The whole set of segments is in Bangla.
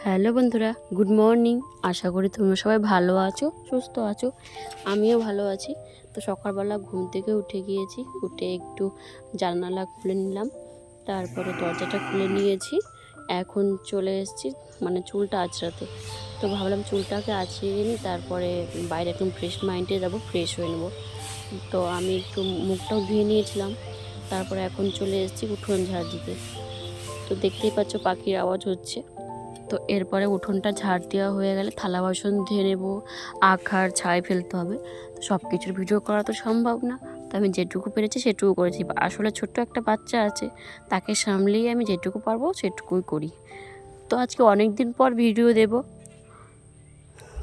হ্যালো বন্ধুরা, গুড মর্নিং। আশা করি তোমরা সবাই ভালো আছো, সুস্থ আছো। আমিও ভালো আছি। তো সকালবেলা ঘুম থেকে উঠে গিয়েছি, উঠে একটু জানালা খুলে নিলাম, তারপরে দরজাটা খুলে নিয়েছি। এখন চলে এসেছি চুলটা আঁচড়াতে। তো ভাবলাম চুলটাকে আঁচড়িয়ে নিই, তারপরে বাইরে একদম ফ্রেশ মাইন্ডে যাবো, ফ্রেশ হয়ে নেবো। তো আমি একটু মুখটাও ধুয়ে নিয়েছিলাম, তারপরে এখন চলে এসেছি উঠোন ঝাড় দিতে। তো দেখতেই পাচ্ছ পাখির আওয়াজ হচ্ছে। তো এরপরে উঠোনটা ঝাড় দেওয়া হয়ে গেলে থালা বাসন ধুয়ে নেবো, আখার ছাই ফেলতে হবে। তো সব কিছুর ভিডিও করা তো সম্ভব না, তো আমি যেটুকু পেরেছি সেটুকু করেছি। আসলে ছোট্ট একটা বাচ্চা আছে, তাকে সামলেই আমি যেটুকু পারবো সেটুকুই করি। তো আজকে অনেক দিন পর ভিডিও দেব।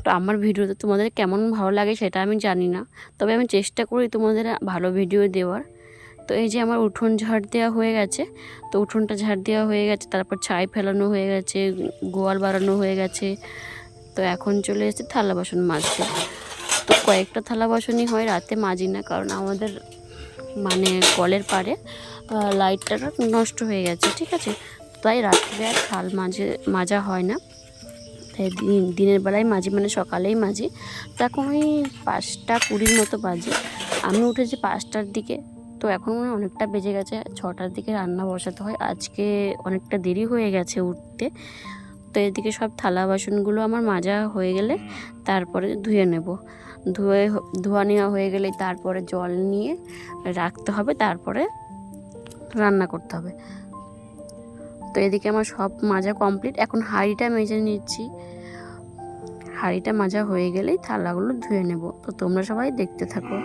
তো আমার ভিডিওতে তোমাদের কেমন ভালো লাগে সেটা আমি জানি না, তবে আমি চেষ্টা করি তোমাদের ভালো ভিডিও দেওয়ার। তো এই যে আমার উঠোন ঝাড় দেওয়া হয়ে গেছে। তো উঠোনটা ঝাড় দেওয়া হয়ে গেছে, তারপর ছাই ফেলানো হয়ে গেছে, গোয়াল বাড়ানো হয়ে গেছে। তো এখন চলে এসেছে থালা বাসন মাজতে। তো কয়েকটা থালা বাসনই হয়, রাতে মাজি না, কারণ আমাদের কলের পাড়ে লাইটটা নষ্ট হয়ে গেছে, ঠিক আছে। তাই রাত্রে আর থাল মাজা হয় না, তাই দিনের বেলায় মাজি, সকালেই মাজি। তো এখন ওই 5:20 মতো বাজে। আমি উঠেছি 5টার দিকে। তো এখন অনেকটা বেজে গেছে, 6টার দিকে রান্না বসাতে হয়। আজকে অনেকটা দেরি হয়ে গেছে উঠতে। তো এদিকে সব থালা বাসনগুলো আমার মাজা হয়ে গেলে তারপরে ধুয়ে নেব। ধোয়া নেওয়া হয়ে গেলে তারপরে জল নিয়ে রাখতে হবে, তারপরে রান্না করতে হবে। তো এদিকে আমার সব মাজা কমপ্লিট। এখন হাঁড়িটা মেজে নিচ্ছি। হাঁড়িটা মাজা হয়ে গেলেই থালাগুলো ধুয়ে নেব। তো তোমরা সবাই দেখতে থাকো।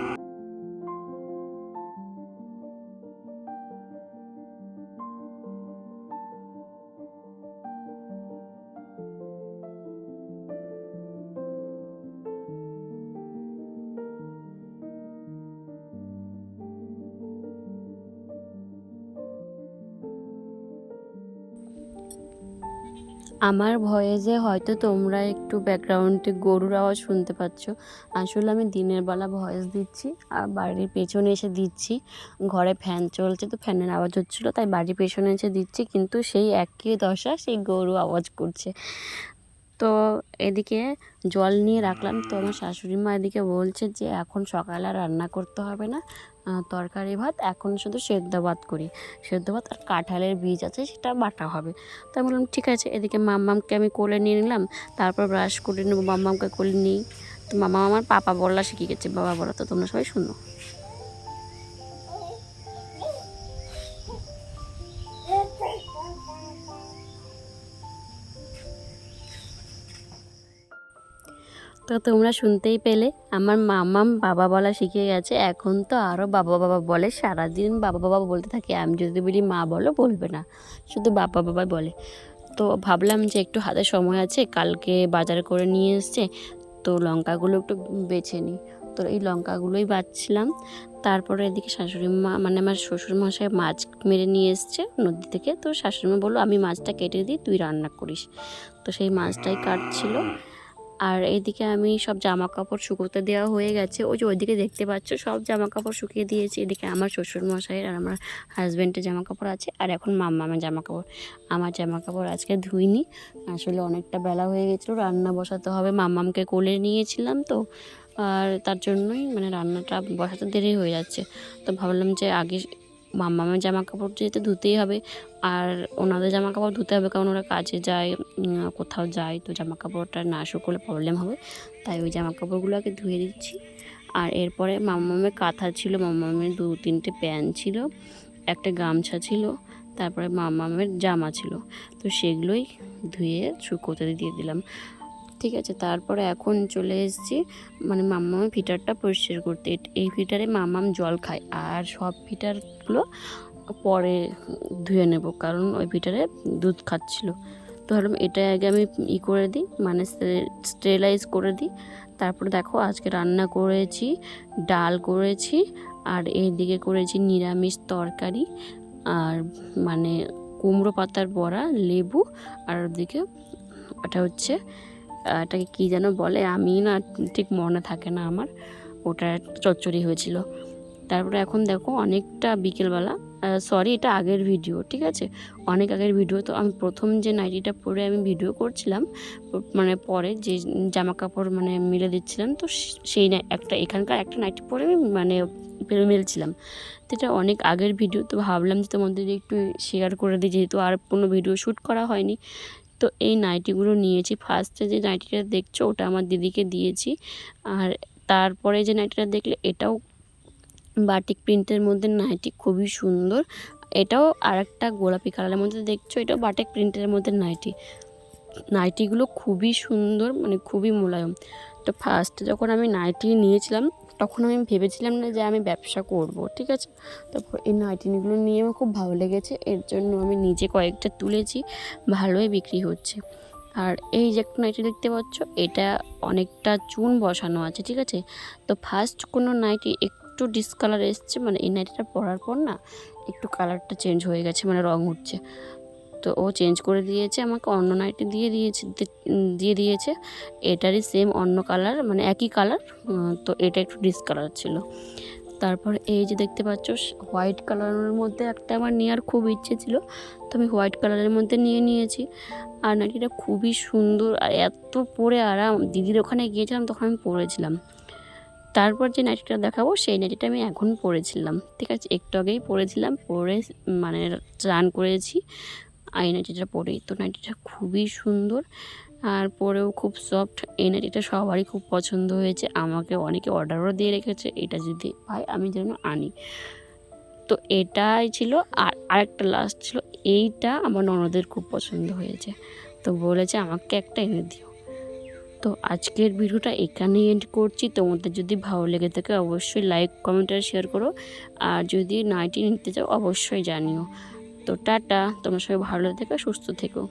আমার ভয়েসে হয়তো তোমরা একটু ব্যাকগ্রাউন্ডে গরুর আওয়াজ শুনতে পাচ্ছ। আসলে আমি দিনের বেলা ভয়েস দিচ্ছি আর বাড়ির পেছনে এসে দিচ্ছি। ঘরে ফ্যান চলছে, তো ফ্যানের আওয়াজ হচ্ছিলো, তাই বাড়ির পেছনে এসে দিচ্ছি, কিন্তু সেই একই দশা, সেই গরু আওয়াজ করছে। তো এদিকে জল নিয়ে রাখলাম। তো আমার শাশুড়ি মা এদিকে বলছে যে এখন সকালে রান্না করতে হবে না, তরকারি ভাত, এখন শুধু সেদ্ধ ভাত করি। সেদ্ধ ভাত আর কাঁঠালের বীজ আছে, সেটা বাটা হবে। তো আমি বললাম ঠিক আছে। এদিকে মাম্মামকে আমি কোলে নিয়ে নিলাম, তারপর ব্রাশ করে নেবো, মাম্মামকে কোলে নিই। তো মাম্মা আমার পাপা বলা শিখে গেছে, বাবা বলা। তো তোমরা সবাই শুনো। তো তোমরা শুনতেই পেলে, আমার মাম্মাম বাবা বলা শিখে গেছে। এখন তো আরও বাবা বাবা বলে, সারাদিন বাবা বাবা বলতে থাকে। আমি যদি বলি মা বলো, বলবে না, শুধু বাবা বাবা বলে। তো ভাবলাম যে একটু হাতে সময় আছে, কালকে বাজার করে নিয়ে এসছে, তো লঙ্কাগুলো একটু বেছে নিই। তো এই লঙ্কাগুলোই বাছছিলাম। তারপরে এদিকে শাশুড়ি মা আমার শ্বশুরমশাই মাছ মেরে নিয়ে এসছে নদী থেকে। তো শাশুড়ি মা বললো আমি মাছটা কেটে দিই, তুই রান্না করিস। তো সেই মাছটাই কাটছিল। আর এইদিকে আমি সব জামা কাপড় শুকোতে দেওয়া হয়ে গেছে। ওই যে ওইদিকে দেখতে পাচ্ছ সব জামা কাপড় শুকিয়ে দিয়েছি। এদিকে আমার শ্বশুরমশাইয়ের আর আমার হাজব্যান্ডের জামা কাপড় আছে, আর এখন মাম্মামের জামা কাপড়। আমার জামা কাপড় আজকে ধুইনি, আসলে অনেকটা বেলা হয়ে গেছিলো, রান্না বসাতে হবে। মাম্মামকে কোলে নিয়েছিলাম, তো আর তার জন্যই রান্নাটা বসাতে দেরি হয়ে যাচ্ছে। তো ভাবলাম যে আগে মাম্মামের জামা কাপড় যেহেতু ধুতেই হবে, আর ওনাদের জামা কাপড় ধুতে হবে, কারণ ওরা কাজে যায়, কোথাও যায়, তো জামা কাপড়টা না শুকোলে প্রবলেম হবে। তাই ওই জামা কাপড়গুলো আগে ধুয়ে দিচ্ছি। আর এরপরে মাম্মামের কাঁথা ছিল, মাম্মামের 2-3টে প্যান্ট ছিল, একটা গামছা ছিল, তারপরে মাম্মামের জামা ছিল। তো সেগুলোই ধুয়ে শুকোতে দিয়ে দিলাম, ঠিক আছে। তারপরে এখন চলে এসেছি মাম্মামের ফিটারটা পরিষ্কার করতে। এই ফিটারে মাম্মাম জল খায়, আর সব ফিটারগুলো পরে ধুয়ে নেব, কারণ ওই ফিটারে দুধ খাচ্ছিল। তো ভাবলাম এটা আগে আমি করে দিই, স্টেরিলাইজ করে দিই। তারপরে দেখো আজকে রান্না করেছি, ডাল করেছি, আর এইদিকে করেছি নিরামিষ তরকারি, আর কুমড়ো পাতার বড়া, লেবু, আর ওদিকে ওটা হচ্ছে এটাকে কী যেন বলে, আমি না ঠিক মনে থাকে না আমার, ওটা চচ্চড়ি হয়েছিল। তারপরে এখন দেখো অনেকটা বিকেলবেলা, সরি এটা আগের ভিডিও, ঠিক আছে, অনেক আগের ভিডিও। তো আমি প্রথম যে নাইটিটা পরে আমি ভিডিও করছিলাম, মানে পরে যে জামা কাপড় মানে মিলে দিচ্ছিলাম, তো সেই একটা এখানকার একটা নাইটি পরে আমি মানে মেলছিলাম। তো এটা অনেক আগের ভিডিও, তো ভাবলাম যে তোমাদের একটু শেয়ার করে দিই, যেহেতু আর কোনো ভিডিও শ্যুট করা হয়নি। তো এই নাইটিগুলো নিয়েছি। ফার্স্টে যে নাইটিটা দেখছো ওটা আমার দিদিকে দিয়েছি, আর তারপরে যে নাইটিটা দেখলে এটাও বাটিক প্রিন্টের মধ্যে নাইটি, খুবই সুন্দর। এটাও আর একটা গোলাপি কালারের মধ্যে দেখছো, এটাও বাটিক প্রিন্টের মধ্যে নাইটি। নাইটিগুলো খুবই সুন্দর, মানে খুবই মোলায়েম। তো ফার্স্ট যখন আমি নাইটি নিয়েছিলাম তখন আমি ভেবেছিলাম না যে আমি ব্যবসা করব, ঠিক আছে। তারপর এই নাইটিগুলো নিয়ে আমার খুব ভালো লেগেছে, এর জন্য আমি নিজে কয়েকটা তুলেছি, ভালোই বিক্রি হচ্ছে। আর এই যে একটা নাইটি দেখতে পাচ্ছ, এটা অনেকটা চুন বসানো আছে, ঠিক আছে। তো ফার্স্ট কোনো নাইটি একটু ডিসকালার এসছে, মানে এই নাইটিটা পরার পর না একটু কালারটা চেঞ্জ হয়ে গেছে, মানে রং উঠছে। তো ও চেঞ্জ করে দিয়েছে, আমাকে অন্য নাইটি দিয়ে দিয়েছে এটারই সেম অন্য কালার, মানে একই কালার। তো এটা একটু ডিসকালার ছিল। তারপর এই যে দেখতে পাচ্ছ হোয়াইট কালারের মধ্যে একটা আমার নেওয়ার খুব ইচ্ছে ছিল, তো আমি হোয়াইট কালারের মধ্যে নিয়েছি। আর নাইটিটা খুবই সুন্দর, আর এত পরে আরাম। দিদির ওখানে গিয়েছিলাম তখন আমি পরেছিলাম। তারপর যে নাইটিটা দেখাবো সেই নাইটিটা আমি এখন পরেছিলাম, ঠিক আছে, একটু আগেই পরেছিলাম, পরে মানে স্নান করেছি এই নাইটিটা পরেই। তো নাইটিটা খুবই সুন্দর, আর পরেও খুব সফট। এই নাইটিটা সবারই খুব পছন্দ হয়েছে, আমাকে অনেকে অর্ডারও দিয়ে রেখেছে এটা যদি পাই আমি যেন আনি। তো এটাই ছিল। আর আরেকটা লাস্ট ছিল, এইটা আমার ননদের খুব পছন্দ হয়েছে, তো বলেছে আমাকে একটা এনে দিও। তো আজকের ভিডিওটা এখানেই এন্ড করছি। তোমাদের যদি ভালো লেগে থাকে অবশ্যই লাইক, কমেন্ট আর শেয়ার করো। আর যদি নাইটি নিতে চাও অবশ্যই জানিও। তো টাটা, তোমরা সবাই ভালো থেকো, সুস্থ থেকো।